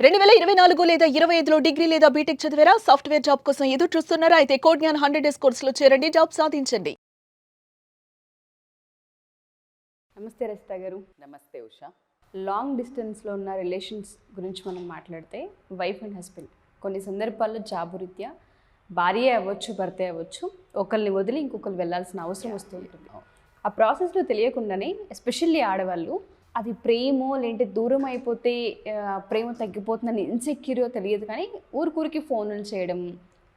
2024 లేదా 25లో డిగ్రీ లేదా బీటెక్ చదివారా? సాఫ్ట్‌వేర్ జాబ్ కోసం ఎదురు చూస్తున్నారా? అయితే కోడ్ జ్ఞాన్ 100 డేస్ కోర్సులో చేరండి. జాబ్ సాధించండి. నమస్తే రచిత గారు. నమస్తే ఉషా. లాంగ్ డిస్టెన్స్లో ఉన్న రిలేషన్స్ గురించి మనం మాట్లాడితే వైఫ్ అండ్ హస్బెండ్ కొన్ని సందర్భాల్లో జాబు రీత్యా భార్య అవ్వచ్చు, భర్త అవ్వచ్చు, ఒకరిని వదిలి ఇంకొకరు వెళ్ళాల్సిన అవసరం వస్తూ ఉంటుంది. ఆ ప్రాసెస్లో తెలియకుండానే ఎస్పెషల్లీ ఆడవాళ్ళు అది ప్రేమో లేదంటే దూరం అయిపోతే ప్రేమ తగ్గిపోతుందని ఇన్సెక్యూరో తెలియదు, కానీ ఊరికూరికి ఫోన్లు చేయడం,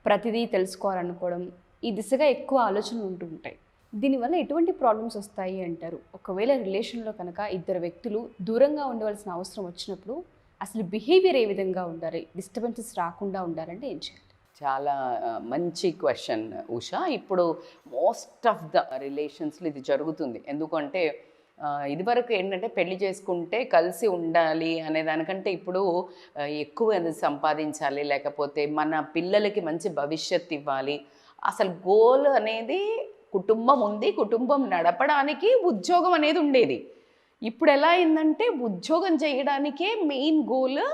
ప్రతిదీ తెలుసుకోవాలనుకోవడం, ఈ దిశగా ఎక్కువ ఆలోచనలు ఉంటూ ఉంటాయి. దీనివల్ల ఎటువంటి ప్రాబ్లమ్స్ వస్తాయి అంటారు? ఒకవేళ రిలేషన్లో కనుక ఇద్దరు వ్యక్తులు దూరంగా ఉండవలసిన అవసరం వచ్చినప్పుడు అసలు బిహేవియర్ ఏ విధంగా ఉండాలి, డిస్టర్బెన్సెస్ రాకుండా ఉండాలంటే ఏం చేయాలి? చాలా మంచి క్వశ్చన్ ఉషా. ఇప్పుడు మోస్ట్ ఆఫ్ ద రిలేషన్స్లో ఇది జరుగుతుంది. ఎందుకంటే ఇదివరకు ఏంటంటే పెళ్లి చేసుకుంటే కలిసి ఉండాలి అనే దానికంటే ఇప్పుడు ఎక్కువ సంపాదించాలి, లేకపోతే మన పిల్లలకి మంచి భవిష్యత్తు ఇవ్వాలి. అసలు గోల్ అనేది కుటుంబం ఉంది, కుటుంబం నడపడానికి ఉద్యోగం అనేది ఉండేది. ఇప్పుడు ఎలా అయిందంటే ఉద్యోగం చేయడానికే మెయిన్ గోల్.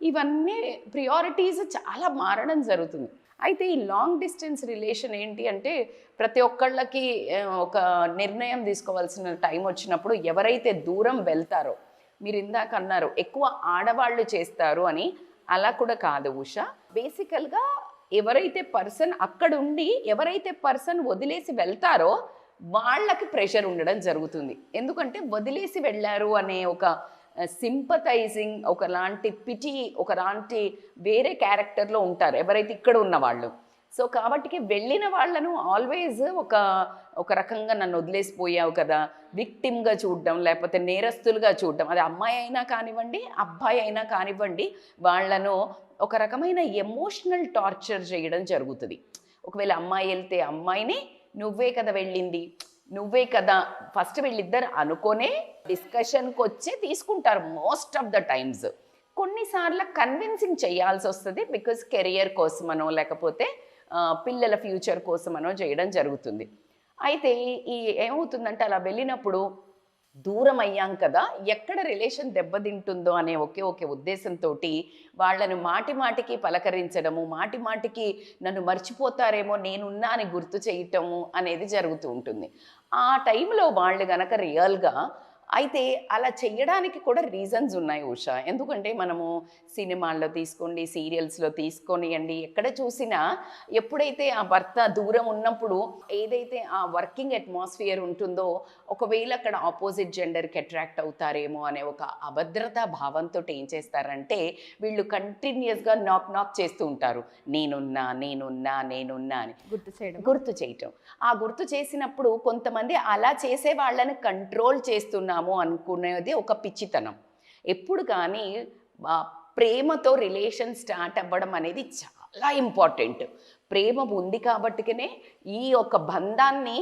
ఇవన్నీ ప్రియారిటీస్ చాలా మారడం జరుగుతుంది. అయితే ఈ లాంగ్ డిస్టెన్స్ రిలేషన్ ఏంటి అంటే ప్రతి ఒక్కళ్ళకి ఒక నిర్ణయం తీసుకోవాల్సిన టైం వచ్చినప్పుడు ఎవరైతే దూరం వెళ్తారో, మీరు ఇందాక అన్నారు ఎక్కువ ఆడవాళ్ళు చేస్తారు అని, అలా కూడా కాదు ఉషా. బేసికల్గా ఎవరైతే పర్సన్ అక్కడుండి ఎవరైతే పర్సన్ వదిలేసి వెళ్తారో వాళ్ళకి ప్రెషర్ ఉండడం జరుగుతుంది. ఎందుకంటే వదిలేసి వెళ్ళారు అనే ఒక సింపథైజింగ్, ఒకలాంటి పిటి, ఒకలాంటి వేరే క్యారెక్టర్లో ఉంటారు ఎవరైతే ఇక్కడ ఉన్న వాళ్ళు. సో కాబట్టి వెళ్ళిన వాళ్ళను ఆల్వేజ్ ఒక రకంగా నన్ను వదిలేసిపోయావు కదా, విక్టిమ్గా చూడడం, లేకపోతే నేరస్తులుగా చూడడం. అది అమ్మాయి అయినా కానివ్వండి, అబ్బాయి అయినా కానివ్వండి, వాళ్ళను ఒక రకమైన ఎమోషనల్ టార్చర్ చేయడం జరుగుతుంది. ఒకవేళ అమ్మాయి వెళ్తే అమ్మాయిని నువ్వే కదా వెళ్ళింది, నువ్వే కదా, ఫస్ట్ వీళ్ళిద్దరు అనుకోనే డిస్కషన్కి వచ్చి తీసుకుంటారు మోస్ట్ ఆఫ్ ద టైమ్స్. కొన్నిసార్లు కన్విన్సింగ్ చేయాల్సి వస్తుంది, బికాజ్ కెరియర్ కోసమనో లేకపోతే పిల్లల ఫ్యూచర్ కోసమనో చేయడం జరుగుతుంది. అయితే ఏమవుతుందంటే అలా వెళ్ళినప్పుడు దూరం అయ్యాం కదా, ఎక్కడ రిలేషన్ దెబ్బతింటుందో అనే ఒకే ఉద్దేశంతో వాళ్ళను మాటికి పలకరించడము, మాటికి నన్ను మర్చిపోతారేమో నేనున్నా అని గుర్తు చేయటము అనేది జరుగుతూ ఉంటుంది. ఆ టైంలో వాళ్ళు గనక రియల్గా అయితే అలా చెయ్యడానికి కూడా రీజన్స్ ఉన్నాయి ఉషా. ఎందుకంటే మనము సినిమాల్లో తీసుకోండి, సీరియల్స్లో తీసుకొనియండి, ఎక్కడ చూసినా ఎప్పుడైతే ఆ భర్త దూరం ఉన్నప్పుడు ఏదైతే ఆ వర్కింగ్ అట్మాస్ఫియర్ ఉంటుందో, ఒకవేళ అక్కడ ఆపోజిట్ జెండర్కి అట్రాక్ట్ అవుతారేమో అనే ఒక అభద్రతా భావంతో ఏం చేస్తారంటే వీళ్ళు కంటిన్యూస్గా నాక్ చేస్తూ ఉంటారు, నేనున్నా అని గుర్తు చేయటం. ఆ గుర్తు చేసినప్పుడు కొంతమంది అలా చేసే వాళ్ళని కంట్రోల్ చేస్తున్నారు అనుకునేది ఒక పిచ్చితనం. ఎప్పుడు కానీ ప్రేమతో రిలేషన్ స్టార్ట్ అవ్వడం అనేది చాలా ఇంపార్టెంట్. ప్రేమ ఉంది కాబట్టికనే ఈ ఒక బంధాన్ని,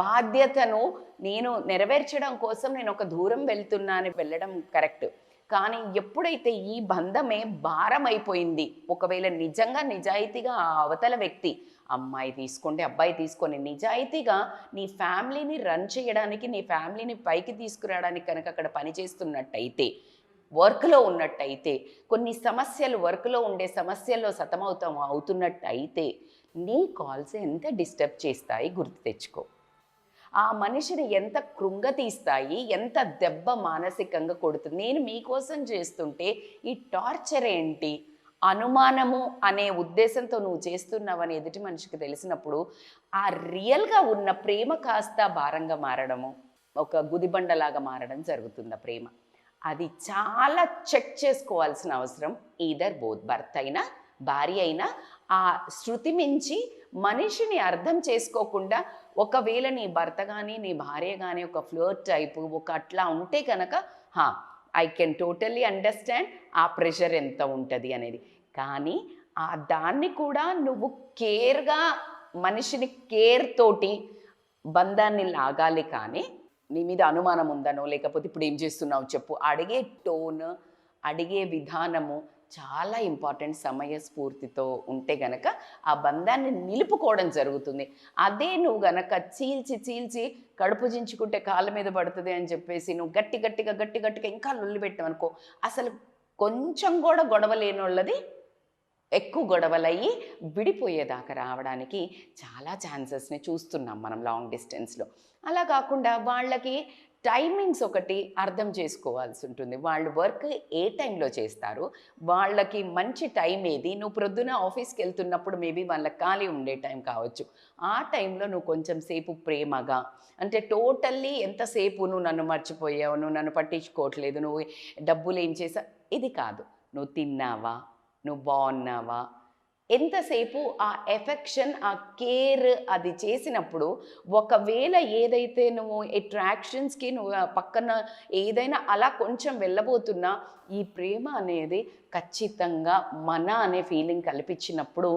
బాధ్యతను నేను నెరవేర్చడం కోసం నేను ఒక దూరం వెళ్తున్నాను వెళ్ళడం కరెక్ట్. కానీ ఎప్పుడైతే ఈ బంధమే భారం అయిపోయింది, ఒకవేళ నిజంగా నిజాయితీగా ఆ అవతల వ్యక్తి, అమ్మాయి తీసుకోండి, అబ్బాయి తీసుకొని నిజాయితీగా నీ ఫ్యామిలీని రన్ చేయడానికి, నీ ఫ్యామిలీని పైకి తీసుకురావడానికి కనుక అక్కడ పనిచేస్తున్నట్టయితే, వర్క్లో ఉన్నట్టయితే, కొన్ని సమస్యలు వర్క్లో ఉండే సమస్యల్లో అవుతున్నట్టయితే నీ కాల్స్ ఎంత డిస్టర్బ్ చేస్తాయి గుర్తు తెచ్చుకో. ఆ మనిషిని ఎంత కృంగతీస్తాయి, ఎంత దెబ్బ మానసికంగా కొడుతుంది. నేను మీకోసం చేస్తుంటే ఈ టార్చర్ ఏంటి, అనుమానము అనే ఉద్దేశంతో నువ్వు చేస్తున్నావని ఎదుటి మనిషికి తెలిసినప్పుడు ఆ రియల్గా ఉన్న ప్రేమ కాస్త భారంగా మారడము, ఒక గుదిబండలాగా మారడం జరుగుతుంది ఆ ప్రేమ. అది చాలా చెక్ చేసుకోవాల్సిన అవసరం ఈదర్ బోత్, భర్త అయినా భార్య అయినా. ఆ శృతి మించి మనిషిని అర్థం చేసుకోకుండా, ఒకవేళ నీ భర్త కానీ నీ భార్య కానీ ఒక ఫ్లర్ట్ టైపు ఒక అట్లా ఉంటే కనుక ఐ కెన్ టోటల్లీ అండర్స్టాండ్ ఆ ప్రెషర్ ఎంత ఉంటుంది అనేది. కానీ దాన్ని కూడా నువ్వు కేర్గా, మనిషిని కేర్ తోటి బంధాన్ని లాగాలి. కానీ నీ మీద అనుమానం ఉందనో, లేకపోతే ఇప్పుడు ఏం చేస్తున్నావు చెప్పు, అడిగే టోన్, అడిగే విధానము చాలా ఇంపార్టెంట్. సమయస్ఫూర్తితో ఉంటే గనక ఆ బంధాన్ని నిలుపుకోవడం జరుగుతుంది. అదే నువ్వు గనక చీల్చి కడుపు చించుకుంటే కాళ్ళ మీద పడుతుంది అని చెప్పేసి నువ్వు గట్టిగా ఇంకా లొల్లి పెట్టావనుకో, అసలు కొంచెం కూడా గొడవ లేని వాళ్ళది ఎక్కువ గొడవలయ్యి విడిపోయేదాకా రావడానికి చాలా ఛాన్సెస్ని చూస్తున్నాం మనం లాంగ్ డిస్టెన్స్లో. అలా కాకుండా వాళ్ళకి టైమింగ్స్ ఒకటి అర్థం చేసుకోవాల్సి ఉంటుంది. వాళ్ళు వర్క్ ఏ టైంలో చేస్తారు, వాళ్ళకి మంచి టైం ఏది. నువ్వు ప్రొద్దున ఆఫీస్కి వెళ్తున్నప్పుడు మేబీ వాళ్ళకి ఖాళీ ఉండే టైం కావచ్చు. ఆ టైంలో నువ్వు కొంచెం సేపు ప్రేమగా, అంటే టోటల్లీ ఎంతసేపు నువ్వు నన్ను మర్చిపోయావు, నువ్వు నన్ను పట్టించుకోవట్లేదు, నువ్వు డబ్బులు ఏం చేసా, ఇది కాదు. నువ్వు తిన్నావా, నువ్వు బాగున్నావా, ఎంతసేపు ఆ ఎఫెక్షన్, ఆ కేర్ అది చేసినప్పుడు ఒకవేళ ఏదైతే నువ్వు అట్రాక్షన్స్కి నువ్వు పక్కన ఏదైనా అలా కొంచెం వెళ్ళబోతున్నా ఈ ప్రేమ అనేది ఖచ్చితంగా మన అనే ఫీలింగ్ కల్పించినప్పుడు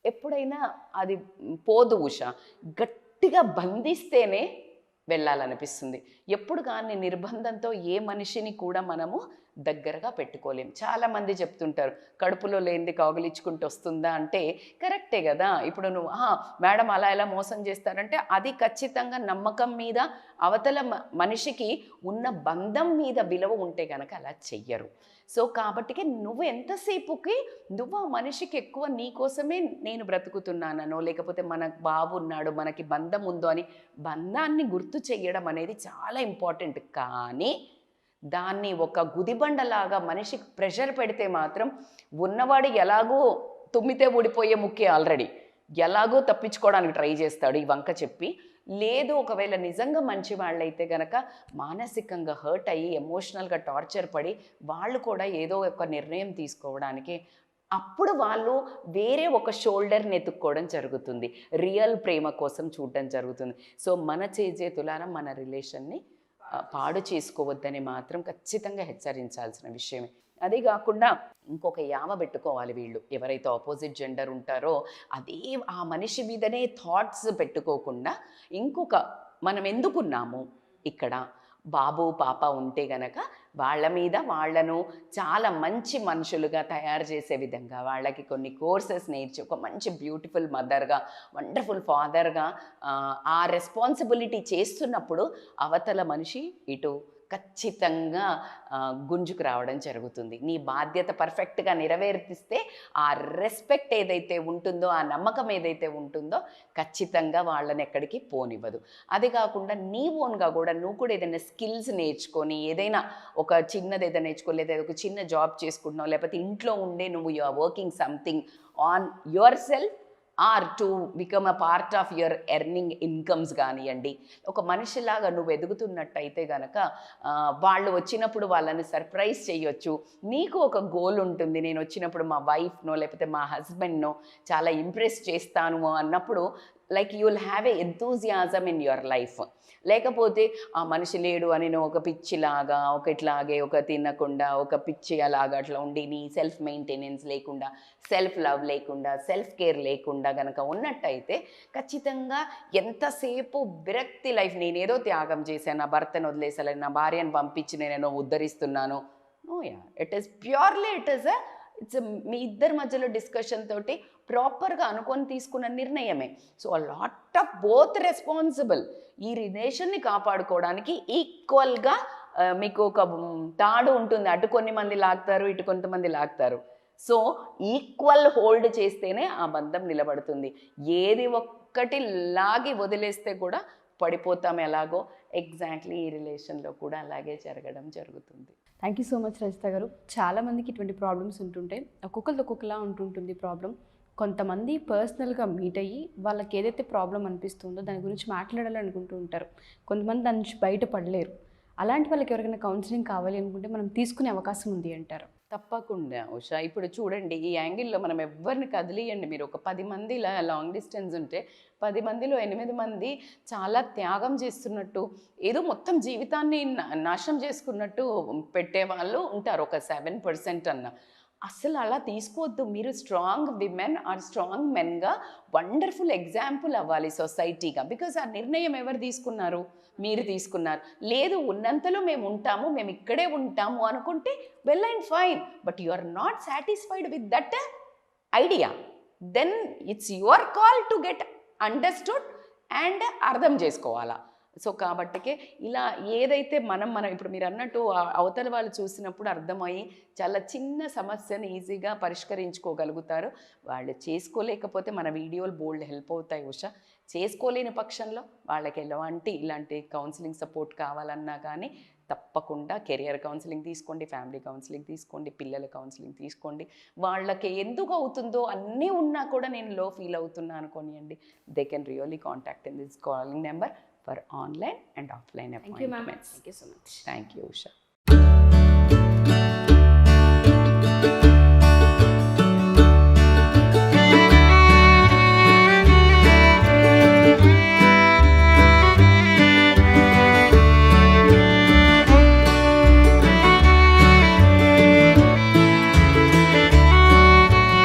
ఎప్పుడైనా అది పోదు ఉషా. గట్టిగా బంధిస్తేనే వెళ్ళాలనిపిస్తుంది. ఎప్పుడు కానీ నిర్బంధంతో ఏ మనిషిని కూడా మనము దగ్గరగా పెట్టుకోలేం. చాలామంది చెప్తుంటారు కడుపులో లేనిది కౌగిలించుకుంటూ వస్తుందా అంటే కరెక్టే కదా. ఇప్పుడు నువ్వు మేడం అలా ఎలా మోసం చేస్తారంటే అది ఖచ్చితంగా నమ్మకం మీద, అవతల మనిషికి ఉన్న బంధం మీద విలువ ఉంటే కనుక అలా చెయ్యరు. సో కాబట్టికి నువ్వు ఎంతసేపుకి నువ్వు ఆ మనిషికి ఎక్కువ నీకోసమే నేను బ్రతుకుతున్నానో, లేకపోతే మన బాబు ఉన్నాడు, మనకి బంధం ఉందో అని బంధాన్ని గుర్తు చెయ్యడం అనేది చాలా ఇంపార్టెంట్. కానీ దాన్ని ఒక గుదిబండలాగా మనిషికి ప్రెషర్ పెడితే మాత్రం ఉన్నవాడు ఎలాగో తుమ్మితే ఊడిపోయే ముక్కే ఆల్రెడీ ఎలాగో తప్పించుకోవడానికి ట్రై చేస్తాడు ఈ వంక చెప్పి. లేదు, ఒకవేళ నిజంగా మంచి వాళ్ళైతే గనక మానసికంగా హర్ట్ అయ్యి ఎమోషనల్గా టార్చర్ పడి వాళ్ళు కూడా ఏదో ఒక నిర్ణయం తీసుకోవడానికి అప్పుడు వాళ్ళు వేరే ఒక షోల్డర్ని ఎత్తుక్కోవడం జరుగుతుంది. రియల్ ప్రేమ కోసం చూడడం జరుగుతుంది. సో మన చేతులారా మన రిలేషన్ని పాడు చేసుకోవద్దని మాత్రం ఖచ్చితంగా హెచ్చరించాల్సిన విషయమే. అదే కాకుండా ఇంకొక యావ పెట్టుకోవాలి వీళ్ళు ఎవరైతే ఆపోజిట్ జెండర్ ఉంటారో. అదే ఆ మనిషి మీదనే థాట్స్ పెట్టుకోకుండా ఇంకొక మనం ఎందుకున్నాము ఇక్కడ, బాబు పాప ఉంటే గనక వాళ్ళ మీద వాళ్ళను చాలా మంచి మనుషులుగా తయారు చేసే విధంగా వాళ్ళకి కొన్ని కోర్సెస్ నేర్చి ఒక మంచి బ్యూటిఫుల్ మదర్గా, వండర్ఫుల్ ఫాదర్గా ఆ రెస్పాన్సిబిలిటీ చేస్తున్నప్పుడు అవతల మనిషి ఇటు ఖచ్చితంగా గుంజుకు రావడం జరుగుతుంది. నీ బాధ్యత పర్ఫెక్ట్గా నెరవేర్తిస్తే ఆ రెస్పెక్ట్ ఏదైతే ఉంటుందో, ఆ నమ్మకం ఏదైతే ఉంటుందో ఖచ్చితంగా వాళ్ళని ఎక్కడికి పోనివ్వదు. అది కాకుండా నీ ఓన్గా కూడా నువ్వు కూడా ఏదైనా స్కిల్స్ నేర్చుకొని, ఏదైనా ఒక చిన్నది ఏదైనా నేర్చుకో, లేదా ఒక చిన్న జాబ్ చేసుకుంటున్నావు, లేకపోతే ఇంట్లో ఉండే నువ్వు you are working something on your self or to become a part of your earning incomes కానివ్వండి. ఒక మనిషిలాగా నువ్వు ఎదుగుతున్నట్టయితే కనుక వాళ్ళు వచ్చినప్పుడు వాళ్ళని సర్ప్రైజ్ చేయొచ్చు. నీకు ఒక గోల్ ఉంటుంది, నేను వచ్చినప్పుడు మా వైఫ్నో లేకపోతే మా హస్బెండ్నో చాలా ఇంప్రెస్ చేస్తాను అన్నప్పుడు like you will have a enthusiasm in your life. లేకపోతే ఆ మనిషి లేడు అని నువ్వు ఒక పిచ్చిలాగా, ఒక ఇట్లాగే ఒక తినకుండా ఒక పిచ్చి అలాగా అట్లా ఉండి నీ సెల్ఫ్ మెయింటెనెన్స్ లేకుండా, సెల్ఫ్ లవ్ లేకుండా, సెల్ఫ్ కేర్ లేకుండా కనుక ఉన్నట్టయితే ఖచ్చితంగా ఎంతసేపు విరక్తి లైఫ్, నేనేదో త్యాగం చేశాను, నా భర్తను వదిలేసాను, నా భార్యను పంపించి నేనేదో ఉద్ధరిస్తున్నాను. No ya, it is purely it's మీ ఇద్దరి మధ్యలో డిస్కషన్ తోటి ప్రాపర్గా అనుకొని తీసుకున్న నిర్ణయమే. So a lot of both responsible. ఈ రిలేషన్ని కాపాడుకోవడానికి ఈక్వల్గా మీకు ఒక తాడు ఉంటుంది, అటు కొన్ని మంది లాగుతారు, ఇటు కొంతమంది లాగుతారు. సో ఈక్వల్ హోల్డ్ చేస్తేనే ఆ బంధం నిలబడుతుంది. ఏది ఒక్కటి లాగి వదిలేస్తే కూడా పడిపోతాం ఎలాగో, ఎగ్జాక్ట్లీ ఈ రిలేషన్లో కూడా అలాగే జరగడం జరుగుతుంది. Thank you so much Rajitha గారు. చాలామందికి ఇటువంటి ప్రాబ్లమ్స్ ఉంటుంటాయి, ఒక్కొక్కరిది ఒక్కొక్కలా ఉంటుంటుంది ప్రాబ్లం. కొంతమంది పర్సనల్గా మీట్ అయ్యి వాళ్ళకి ఏదైతే ప్రాబ్లం అనిపిస్తుందో దాని గురించి మాట్లాడాలనుకుంటూ ఉంటారు. కొంతమంది దాని నుంచి బయటపడలేరు. అలాంటి వాళ్ళకి ఎవరికైనా కౌన్సిలింగ్ కావాలి అనుకుంటే మనం తీసుకునే అవకాశం ఉంది అంటారు? తప్పకుండా ఉషా. ఇప్పుడు చూడండి, ఈ యాంగిల్లో మనం ఎవరిని కదిలియండి, మీరు ఒక 10 మంది ఇలా లాంగ్ డిస్టెన్స్ ఉంటే 10 మందిలో 8 మంది చాలా త్యాగం చేస్తున్నట్టు, ఏదో మొత్తం జీవితాన్ని నాశనం చేసుకున్నట్టు పెట్టేవాళ్ళు ఉంటారు, ఒక 7% అన్న. అసలు అలా తీసుకోవద్దు. మీరు స్ట్రాంగ్ విమెన్ ఆర్ స్ట్రాంగ్ మెన్గా వండర్ఫుల్ ఎగ్జాంపుల్ అవ్వాలి సొసైటీగా. బికాజ్ ఆ నిర్ణయం ఎవరు తీసుకున్నారు? మీరు తీసుకున్నారు. లేదు, ఉన్నంతలో మేము ఉంటాము, మేము ఇక్కడే ఉంటాము అనుకుంటే well and fine. But you are not satisfied with that idea, then it's your call to get understood and అర్థం చేసుకోవాలా. సో కాబట్టికే ఇలా ఏదైతే మనం ఇప్పుడు మీరు అన్నట్టు అవతల వాళ్ళు చూసినప్పుడు అర్థమయ్యి చాలా చిన్న సమస్యను ఈజీగా పరిష్కరించుకోగలుగుతారు. వాళ్ళు చేసుకోలేకపోతే మన వీడియోలు బోల్డ్ హెల్ప్ అవుతాయి ఉషా. చేసుకోలేని పక్షంలో వాళ్ళకి ఇలాంటి కౌన్సిలింగ్ సపోర్ట్ కావాలన్నా కానీ తప్పకుండా కెరియర్ కౌన్సిలింగ్ తీసుకోండి, ఫ్యామిలీ కౌన్సిలింగ్ తీసుకోండి, పిల్లల కౌన్సిలింగ్ తీసుకోండి. వాళ్ళకి ఎందుకు అవుతుందో అన్నీ ఉన్నా కూడా నేను లో ఫీల్ అవుతున్నా అనుకోనియండి, they can really contact in this calling number for online and offline appointments. Thank you so much. Thank you, Usha.